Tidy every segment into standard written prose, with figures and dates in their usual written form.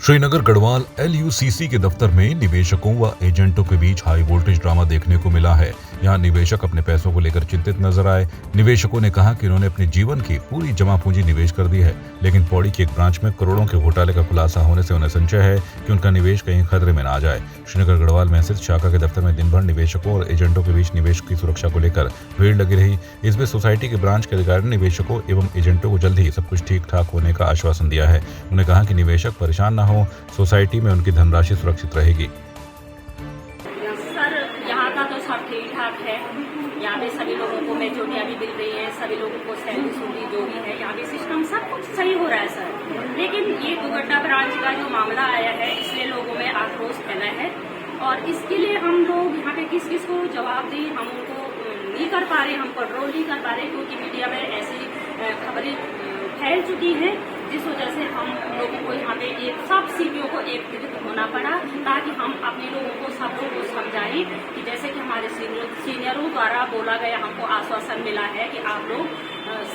Srinagar Garhwal LUCC के दफ्तर में निवेशकों व एजेंटों के बीच हाई वोल्टेज ड्रामा देखने को मिला है। यहां निवेशक अपने पैसों को लेकर चिंतित नजर आए। निवेशकों ने कहा कि उन्होंने अपने जीवन की पूरी जमा पूंजी निवेश कर दी है, लेकिन पौड़ी की एक ब्रांच में करोड़ों के घोटाले का खुलासा होने से उन्हें संशय है कि उनका निवेश कहीं खतरे में न आ जाए। श्रीनगर गढ़वाल में स्थित शाखा के दफ्तर में दिन भर निवेशकों और एजेंटों के बीच निवेश की सुरक्षा को लेकर भीड़ लगी रही। इसमें सोसाइटी के ब्रांच के अधिकारी ने निवेशकों एवं एजेंटों को जल्द ही सब कुछ ठीक ठाक होने का आश्वासन दिया है। उन्होंने कहा कि निवेशक परेशान न हो, सोसाइटी में उनकी धनराशि सुरक्षित रहेगी। सर, यहाँ का तो सब ठीक ठाक है। यहाँ पे सभी लोगों को मेजोरिटी भी मिल रही है, सभी लोगों को सैलरी सूली जो भी है, यहाँ पे सिस्टम सब कुछ सही हो रहा है सर। लेकिन ये दुगड्डा ब्रांच का जो मामला आया है, इसलिए लोगों में आक्रोश फैला है और इसके लिए हम लोग यहाँ पे किस किस को जवाब दें, हम उनको नहीं कर पा रहे, हम कंट्रोल नहीं कर पा रहे, क्योंकि मीडिया में ऐसी खबरें फैल चुकी है जिस वजह से हम लोगों को यहाँ पे एक सब सीपीओ को एकत्रित होना पड़ा, ताकि हम अपने लोगों को सब लोगों को समझाएं कि जैसे कि हमारे सीनियरों द्वारा बोला गया, हमको आश्वासन मिला है कि आप लोग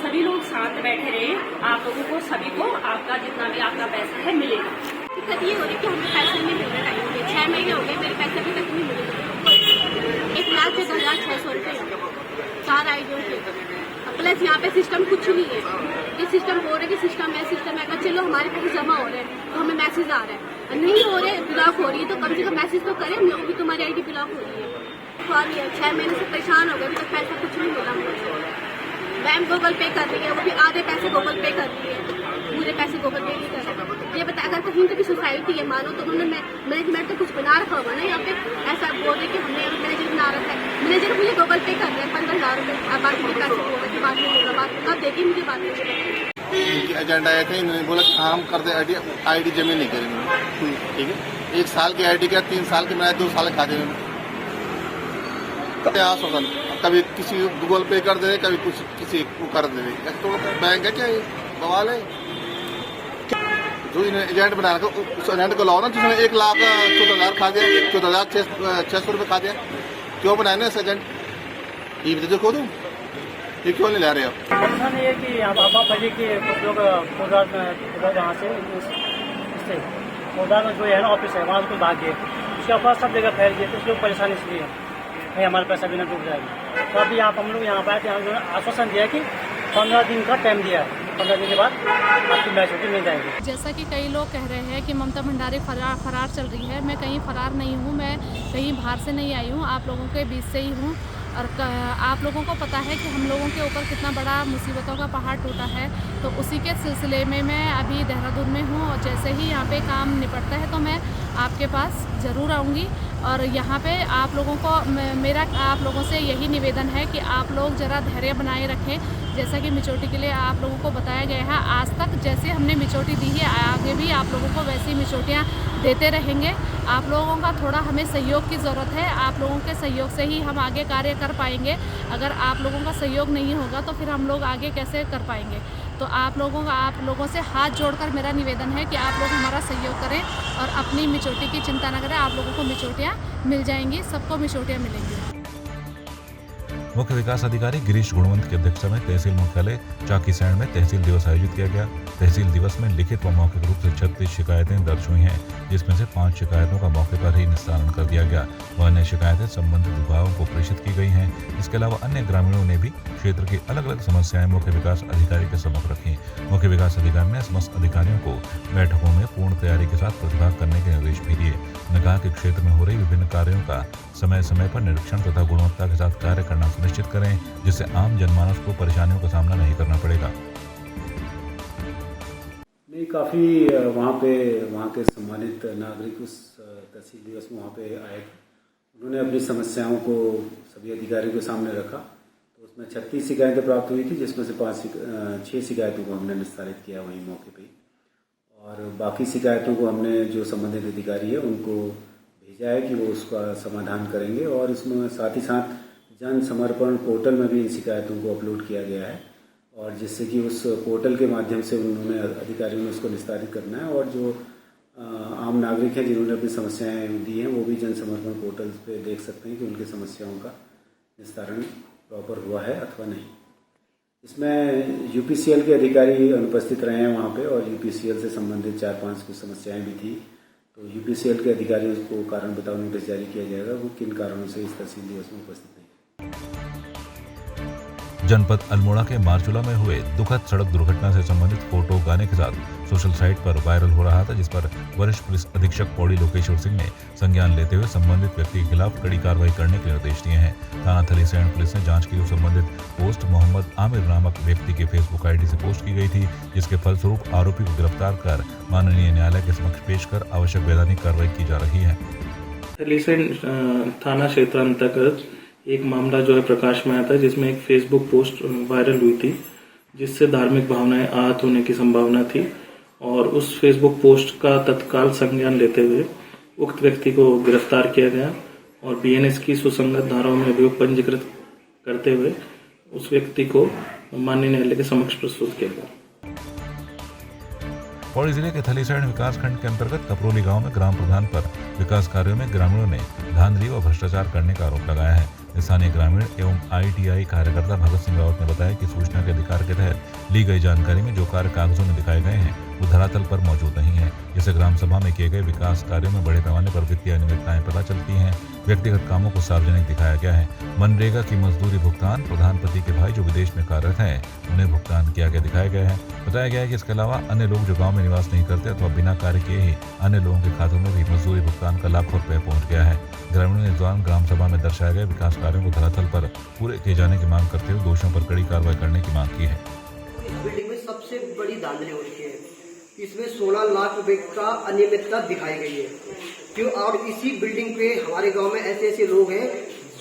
सभी लोग साथ बैठे रहे, आप लोगों को सभी को आपका जितना भी आपका पैसा है मिलेगा। दिक्कत ये हो रही है कि हमें पैसे नहीं मिल रहे, टाइम हो गए 6 महीने हो गए, मेरे पैसे अभी तक नहीं मिले। 1,10,600 रुपये 4 आईडियों के, प्लस यहाँ पे सिस्टम कुछ नहीं है। ये सिस्टम हो रहा है कि सिस्टम है अगर चलो हमारे पैसे जमा हो रहे हैं तो हमें मैसेज आ रहा है, नहीं हो रहे ब्लॉक हो रही है, तो कम से कम मैसेज तो करें, वो भी तुम्हारी आईडी ब्लॉक हो रही है। 6 महीने से परेशान हो गए, अभी तक पैसा कुछ नहीं मिला मुझे। बैंक गूगल पे कर रही है, वो भी आधे पैसे गूगल पे कर रही है, पूरे पैसे गूगल पे नहीं कर रहे। ये बता, अगर कहीं की सोसाइटी है मानो, तो उन्होंने मैनेजमेंट तो कुछ बना रखा होगा ना यहाँ पे। ऐसा बोल रहे कि हमने मैनेजर बना रखा है, मैनेजर मुझे गूगल पे कर रहे हैं 15,000 रुपये, बाकी मुझे पैसे बोल रहे बाद में होगा, अब देखिए मुझे बात नहीं। एजेंट आए थे, इन्होंने बोला कि हम कर दे आईडी जमा नहीं करेंगे, ठीक है। 1 साल की आईडी का 3 साल के बनाए, 2 साल खा दे आश्वासन, कभी किसी गूगल पे कर दे, कभी कुछ किसी को कर दे। तो बैंक है क्या, बवाल है। जो इन्हें एजेंट बना रखा, उस एजेंट को लाओ ना जिसने 1,14,000 खा दिया, 14,600 रुपये खा दिया। क्यों बनाए ना एजेंट, ये भी देखो तुम, ये क्यों नहीं ला रहे आप? ऐसा नहीं है कि आप बजे के कुछ लोग कोदार वहाँ से कोदार में जो है ना ऑफिस है, वहाँ से भाग गए, उसके अफवाह सब जगह फैल गए, कुछ लोग परेशानी इसलिए नहीं हमारा पैसा भी ना डूब जाएगा। तो अभी हम लोग यहाँ पर आए थे, हम लोगों ने आश्वासन दिया कि 15 दिन का टाइम दिया है, 15 दिन के बाद आपकी मैच्योरिटी मिल जाएगी। जैसा कि कई लोग कह रहे हैं कि ममता भंडारी फरार चल रही है, मैं कहीं फरार नहीं हूँ, मैं कहीं बाहर से नहीं आई हूँ, आप लोगों के बीच से ही हूँ। और आप लोगों को पता है कि हम लोगों के ऊपर कितना बड़ा मुसीबतों का पहाड़ टूटा है, तो उसी के सिलसिले में मैं अभी देहरादून में हूँ और जैसे ही यहाँ पे काम निपटता है तो मैं आपके पास ज़रूर आऊँगी। और यहाँ पे आप लोगों को मेरा आप लोगों से यही निवेदन है कि आप लोग ज़रा धैर्य बनाए रखें। जैसा कि मिचोटी के लिए आप लोगों को बताया गया है, आज तक जैसे हमने मिचोटी दी है, आगे भी आप लोगों को वैसी मिचोटियाँ देते रहेंगे। आप लोगों का थोड़ा हमें सहयोग की ज़रूरत है, आप लोगों के सहयोग से ही हम आगे कार्य कर पाएंगे। अगर आप लोगों का सहयोग नहीं होगा तो फिर हम लोग आगे कैसे कर पाएंगे। तो आप लोगों से हाथ जोड़कर मेरा निवेदन है कि आप लोग हमारा सहयोग करें और अपनी मिचोटी की चिंता न करें। आप लोगों को मिचोटियाँ मिल जाएंगी, सबको मिचोटियाँ मिलेंगी। मुख्य विकास अधिकारी गिरीश गुणवंत की अध्यक्षता में तहसील मुख्यालय चाकीसैंण में तहसील दिवस आयोजित किया गया। तहसील दिवस में लिखित व मौखिक रूप से 36 शिकायतें दर्ज हुई हैं, जिसमें से 5 शिकायतों का मौके पर ही निस्तारण कर दिया गया व अन्य शिकायतें संबंधित विभागों को प्रेषित की गई हैं। इसके अलावा अन्य ग्रामीणों ने भी क्षेत्र की अलग अलग समस्याएं मुख्य विकास अधिकारी के सम्मुख रखी। मुख्य विकास अधिकारी ने समस्त अधिकारियों को बैठकों में पूर्ण तैयारी के साथ प्रतिभाग करने के निर्देश भी दिए। उन्होंने कहा कि क्षेत्र में हो रही विभिन्न कार्यों का समय समय पर निरीक्षण तथा गुणवत्ता के साथ कार्य करना सुनिश्चित करें, जिससे आम जनमानस को परेशानियों का सामना नहीं करना पड़ेगा। नहीं, काफ़ी वहाँ के सम्मानित नागरिक उस तहसील दिवस में वहाँ पे आए थे। उन्होंने अपनी समस्याओं को सभी अधिकारियों के सामने रखा। तो उसमें 36 शिकायतें प्राप्त हुई थी, जिसमें से 6 शिकायतों को हमने निस्तारित किया वहीं मौके पे, और बाकी शिकायतों को हमने जो संबंधित अधिकारी है उनको भेजा है कि वो उसका समाधान करेंगे। और इसमें साथ ही साथ जन समर्पण पोर्टल में भी इन शिकायतों को अपलोड किया गया है, और जिससे कि उस पोर्टल के माध्यम से उन्होंने अधिकारियों ने उसको निस्तारित करना है। और जो आम नागरिक हैं जिन्होंने अपनी समस्याएं दी हैं, वो भी जन समर्पण पोर्टल पे देख सकते हैं कि उनकी समस्याओं का निस्तारण प्रॉपर हुआ है अथवा नहीं। इसमें यूपीसीएल के अधिकारी अनुपस्थित रहे हैं वहाँ पे, और यूपीसीएल से संबंधित 4-5 कुछ समस्याएं भी थी। तो यूपीसीएल के अधिकारियों को कारण बताओ नोटिस जारी किया जाएगा, वो किन कारणों से इस तहसील दिवस में उपस्थित नहीं। जनपद अल्मोड़ा के मारचूला में हुए दुखद सड़क दुर्घटना से संबंधित फोटो गाने के साथ सोशल साइट पर वायरल हो रहा था, जिस पर वरिष्ठ पुलिस अधीक्षक पौड़ी लोकेश्वर सिंह ने संज्ञान लेते हुए संबंधित व्यक्ति के खिलाफ कड़ी कार्रवाई करने के निर्देश दिए हैं। थाना थलीसैंण पुलिस ने जांच की तो संबंधित पोस्ट मोहम्मद आमिर नामक व्यक्ति के फेसबुक आईडी से पोस्ट की गई थी, जिसके फलस्वरूप आरोपी को गिरफ्तार कर माननीय न्यायालय के समक्ष पेश कर आवश्यक वैधानिक कार्रवाई की जा रही है। थलीसैंण थाना क्षेत्र अंतर्गत एक मामला जो है प्रकाश में आया था, जिसमें एक फेसबुक पोस्ट वायरल हुई थी, जिससे धार्मिक भावनाएं आहत होने की संभावना थी, और उस फेसबुक पोस्ट का तत्काल संज्ञान लेते हुए उक्त व्यक्ति को गिरफ्तार किया गया और बीएनएस की सुसंगत धाराओं में अभियोग पंजीकृत करते हुए उस व्यक्ति को माननीय न्यायालय के समक्ष प्रस्तुत किया गया। पौड़ी जिले के थलीसैंण विकासखंड के अंतर्गत कपरोली गांव में ग्राम प्रधान पर विकास कार्यों में ग्रामीणों ने धांधली व भ्रष्टाचार करने का आरोप लगाया है। स्थानीय ग्रामीण एवं आईटीआई कार्यकर्ता भगत सिंह रावत ने बताया कि सूचना के अधिकार के तहत ली गई जानकारी में जो कार्य कागजों में दिखाए गए हैं वो धरातल पर मौजूद नहीं है, जिससे ग्राम सभा में किए गए विकास कार्यों में बड़े पैमाने पर वित्तीय अनियमितताएं पता चलती हैं। व्यक्तिगत कामों को सार्वजनिक दिखाया गया है। मनरेगा की मजदूरी भुगतान प्रधानपति के भाई जो विदेश में कार्यरत हैं उन्हें भुगतान किया गया दिखाया गया है। बताया गया है कि इसके अलावा अन्य लोग जो गाँव में निवास नहीं करते अथवा बिना कार्य किए ही अन्य लोगों के खातों में भी मजदूरी भुगतान का लाखों रुपए पहुंच गया है। ग्रामीणों ने इस दौरान ग्राम सभा में दर्शाए गए विकास कार्यों को धरातल पर पूरे किए जाने की मांग करते हुए दोषियों पर कड़ी कार्रवाई करने की मांग की है। इस बिल्डिंग में सबसे बड़ी धांधली हो रही है, इसमें 16 लाख रुपए का अनियमितता दिखाई गई है क्यों। और इसी बिल्डिंग पे हमारे गांव में ऐसे ऐसे लोग हैं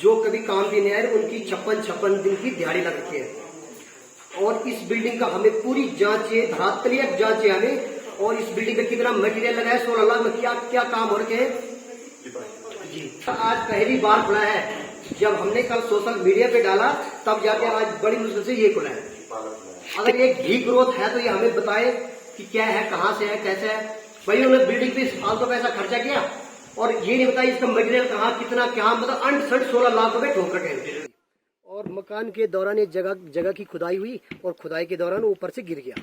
जो कभी काम भी नहीं आए, उनकी 56 दिन की दिहाड़ी लग रखी है। और इस बिल्डिंग का हमें पूरी जांच है, धरातलीय जांच है हमें, और इस बिल्डिंग में कितना मटेरियल लगा है, 16 लाख में क्या क्या काम हो रखे हैं जी। आज पहली बार खुला है, जब हमने कल सोशल मीडिया पे डाला तब जाके आज बड़ी मुश्किल से ये खुला है। अगर ये घी ग्रोथ है तो ये हमें बताए कि क्या है, कहाँ से है, कैसे है। भाई उन्होंने बिल्डिंग पे फालतू पैसा खर्चा किया और ये नहीं बताया इसका मटेरियल कहाँ कितना क्या, मतलब अनसठ 16 लाख रुपए ठोक रखे। और मकान के दौरान एक जगह की खुदाई हुई और खुदाई के दौरान ऊपर से गिर गया,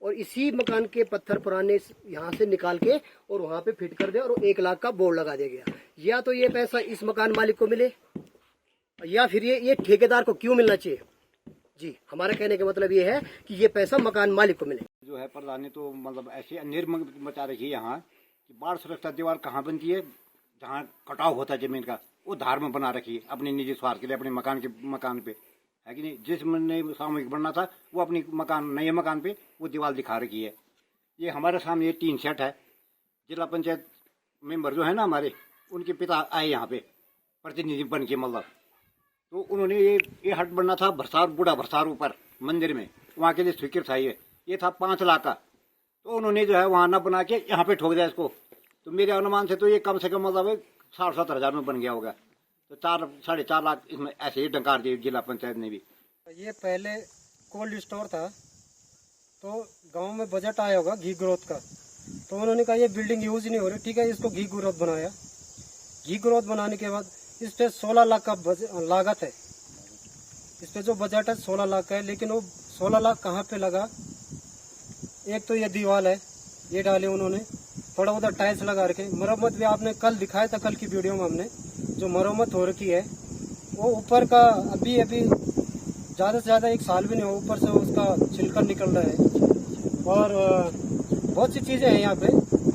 और इसी मकान के पत्थर पुराने यहाँ से निकाल के और वहाँ पे फिट कर दिया और 1 लाख का बोर्ड लगा दिया गया। या तो ये पैसा इस मकान मालिक को मिले या फिर ये ठेकेदार को क्यों मिलना चाहिए जी। हमारा कहने का मतलब ये है कि ये पैसा मकान मालिक को मिले। जो है प्रधान ने तो मतलब ऐसी अनिर्म मचा रखी है यहाँ कि बाढ़ सुरक्षा दीवार कहाँ बनती है, जहाँ कटाव होता है जमीन का वो धार में बना रखी है अपने निजी स्वार्थ के लिए, अपने मकान पे है कि नहीं। जिस ने सामूहिक बनना था वो अपनी नए मकान पे वो दीवार दिखा रखी है। ये हमारे सामने ये टीन सेट है। जिला पंचायत मेंबर जो है ना हमारे, उनके पिता आए यहाँ पे प्रतिनिधि बन के, मतलब तो उन्होंने ये हट बनना था भरसार, बूढ़ा भरसार ऊपर मंदिर में, वहाँ के लिए स्वीकृत था। ये था 5 लाख का, तो उन्होंने जो है वहाँ ना बना के यहाँ पे ठोक दिया इसको। तो मेरे अनुमान से तो ये कम से कम मतलब 60-70 हजार में बन गया होगा। तो 4-4.5 लाख इसमें ऐसे ही डंकार दिए जिला पंचायत ने भी। ये पहले कोल्ड स्टोर था, तो गांव में बजट आया होगा घी ग्रोथ का, तो उन्होंने कहा ये बिल्डिंग यूज नहीं हो रही, ठीक है इसको घी ग्रोथ बनाया। घी ग्रोथ बनाने के बाद इस पे 16 लाख का लागत है, इस पे जो बजट है 16 लाख का है, लेकिन वो 16 लाख कहाँ पे लगा। एक तो ये दीवार है ये डाले उन्होंने, थोड़ा उधर टाइल्स लगा रखे, मरम्मत भी आपने कल दिखाया था, कल की वीडियो में हमने जो मरम्मत हो रखी है वो ऊपर का अभी ज्यादा से ज्यादा 1 साल भी नहीं हो, ऊपर से उसका छिलका निकल रहा है। और बहुत सी चीजें हैं यहाँ पे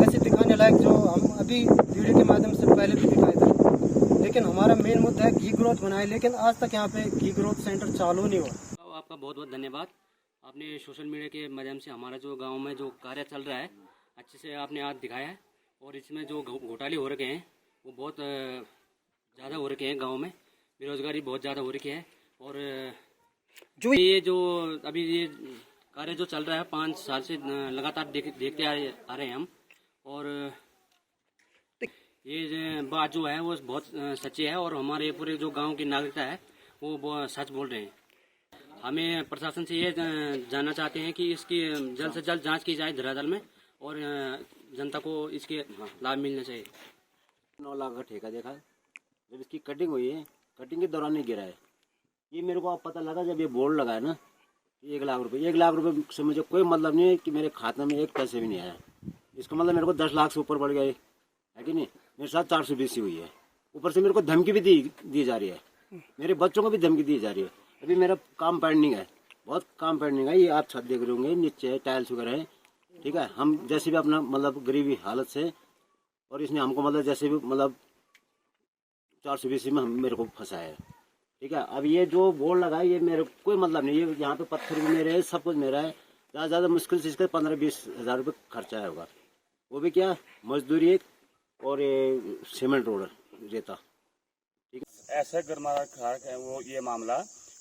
ऐसे दिखाने लायक जो हम अभी वीडियो के माध्यम से पहले भी दिखाए थे, लेकिन हमारा मेन मुद्दा है घी ग्रोथ बनाए, लेकिन आज तक यहाँ पे घी ग्रोथ सेंटर चालू नहीं हुआ। आपका बहुत बहुत धन्यवाद। आपने सोशल मीडिया के माध्यम से हमारा जो गांव में जो कार्य चल रहा है अच्छे से आपने आज दिखाया है, और इसमें जो घोटाले हो रखे हैं वो बहुत ज़्यादा हो रखे हैं। गांव में बेरोजगारी बहुत ज़्यादा हो रखी है, और जो अभी ये कार्य जो चल रहा है 5 साल से लगातार देखते आ रहे हैं हम, और ये बात जो है वो बहुत सच्ची है, और हमारे पूरे जो गांव की नागरिकता है वो सच बोल रहे हैं। हमें प्रशासन से ये जानना चाहते हैं कि इसकी जल्द से जल्द जांच की जाए धरातल में, और जनता को इसके लाभ मिलना चाहिए। 9 लाख का ठेका देखा है, जब इसकी कटिंग हुई है, कटिंग के दौरान ही गिरा है। ये मेरे को अब पता लगा जब ये बोर्ड लगा है ना, 1 लाख रुपए, 1 लाख रुपए से मुझे कोई मतलब नहीं है कि मेरे खाते में एक पैसे भी नहीं आया। इसका मतलब मेरे को 10 लाख से ऊपर बढ़ गए, है कि नहीं। मेरे साथ 420 हुई है, ऊपर से मेरे को धमकी भी दी जा रही है, मेरे बच्चों को भी धमकी दी जा रही है। अभी मेरा काम पेंडिंग है, बहुत काम पेंडिंग है। ये आप छत देख रहे होंगे, नीचे टाइल्स वगैरह है, ठीक है। हम जैसे भी अपना मतलब गरीबी हालत से, और इसने हमको मतलब जैसे भी मतलब 420 में मेरे को फंसाया है, ठीक है। अब ये जो बोर्ड लगा है ये मेरे कोई मतलब नहीं, ये यहाँ पे पत्थर भी मेरे है, सब कुछ मेरा है। ज़्यादा मुश्किल से इसका 15-20 हज़ार रुपये खर्चा है होगा, वो भी क्या मजदूरी एक और ये सीमेंट रोड रेता, ठीक है। ऐसे गरमारा खाक है वो ये मामला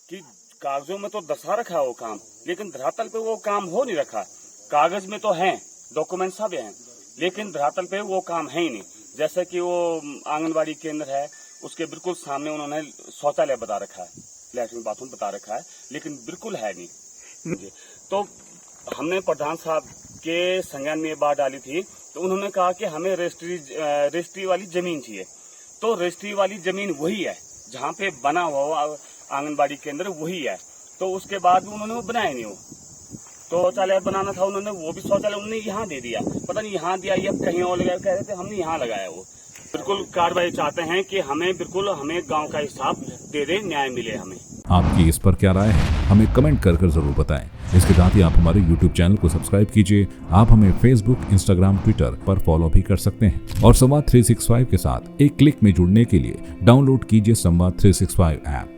कि कागजों में तो दर्शा रखा है वो काम, लेकिन धरातल पे वो काम हो नहीं रखा। कागज में तो है, डॉक्यूमेंट सब हैं, लेकिन धरातल पे वो काम है ही नहीं। जैसे कि वो आंगनबाड़ी केंद्र है, उसके बिल्कुल सामने उन्होंने शौचालय बता रखा है, लैट्रिन बाथरूम बता रखा है, लेकिन बिल्कुल है नहीं। तो हमने प्रधान साहब के संज्ञान में ये बात डाली थी, तो उन्होंने कहा कि हमें रजिस्ट्री वाली जमीन चाहिए। तो रजिस्ट्री वाली जमीन वही है जहाँ पे बना हुआ आंगनबाड़ी केंद्र, वही है। तो उसके बाद भी उन्होंने वो बनाया नहीं। वो तो शौचालय बनाना था उन्होंने, वो भी शौचालय उन्होंने यहाँ दे दिया, पता नहीं यहाँ दिया या कहीं और लगाया, कह रहे थे हमने यहाँ लगाया। वो बिल्कुल कार्रवाई चाहते हैं कि हमें गांव का हिसाब दे दे, न्याय मिले हमें। आपकी इस पर क्या राय है, हमें कमेंट कर जरूर बताएं। इसके साथ ही आप हमारे YouTube चैनल को सब्सक्राइब कीजिए। आप हमें Facebook, Instagram, Twitter पर फॉलो भी कर सकते हैं। और संवाद 365 के साथ एक क्लिक में जुड़ने के लिए डाउनलोड कीजिए संवाद 365 ऐप।